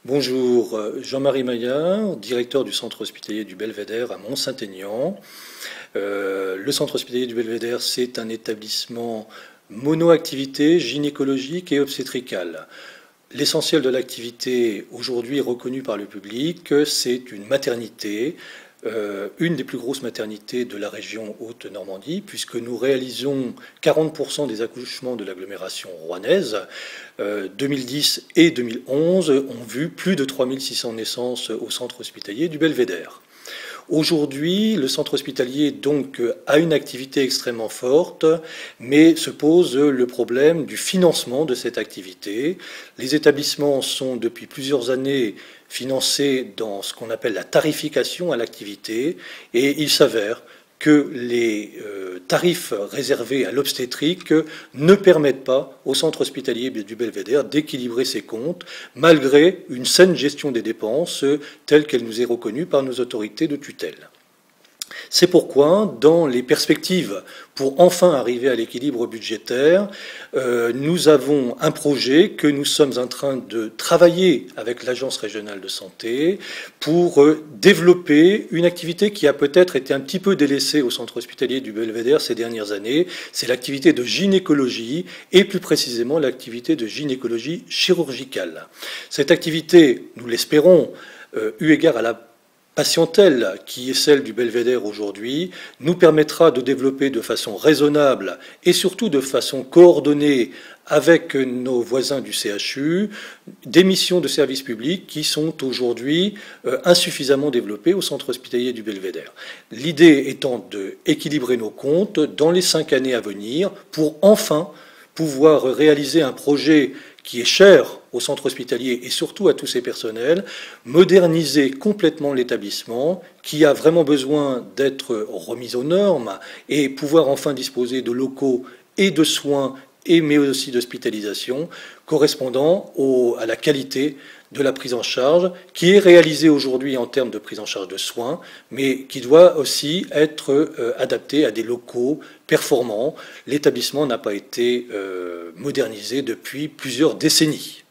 Bonjour, Jean-Marie Maillard, directeur du centre hospitalier du Belvédère à Mont-Saint-Aignan. Le centre hospitalier du Belvédère, c'est un établissement monoactivité gynécologique et obstétricale. L'essentiel de l'activité aujourd'hui reconnu par le public, c'est une maternité, une des plus grosses maternités de la région Haute-Normandie, puisque nous réalisons 40% des accouchements de l'agglomération rouennaise. 2010 et 2011 ont vu plus de 3600 naissances au centre hospitalier du Belvédère. Aujourd'hui, le centre hospitalier donc a une activité extrêmement forte, mais se pose le problème du financement de cette activité. Les établissements sont depuis plusieurs années financés dans ce qu'on appelle la tarification à l'activité, et il s'avère que les tarifs réservés à l'obstétrique ne permettent pas au centre hospitalier du Belvédère d'équilibrer ses comptes, malgré une saine gestion des dépenses telle qu'elle nous est reconnue par nos autorités de tutelle. C'est pourquoi, dans les perspectives pour enfin arriver à l'équilibre budgétaire, nous avons un projet que nous sommes en train de travailler avec l'Agence régionale de santé pour développer une activité qui a peut-être été un petit peu délaissée au centre hospitalier du Belvédère ces dernières années. C'est l'activité de gynécologie et plus précisément l'activité de gynécologie chirurgicale. Cette activité, nous l'espérons, eu égard à la patientèle qui est celle du Belvédère aujourd'hui, nous permettra de développer de façon raisonnable et surtout de façon coordonnée avec nos voisins du CHU des missions de service public qui sont aujourd'hui insuffisamment développées au centre hospitalier du Belvédère. L'idée étant d'équilibrer nos comptes dans les 5 années à venir pour enfin pouvoir réaliser un projet qui est cher au centre hospitalier et surtout à tous ses personnels, moderniser complètement l'établissement, qui a vraiment besoin d'être remis aux normes et pouvoir enfin disposer de locaux et de soins, mais aussi d'hospitalisation, correspondant à la qualité de la prise en charge, qui est réalisée aujourd'hui en termes de prise en charge de soins, mais qui doit aussi être adaptée à des locaux performants. L'établissement n'a pas été modernisé depuis plusieurs décennies.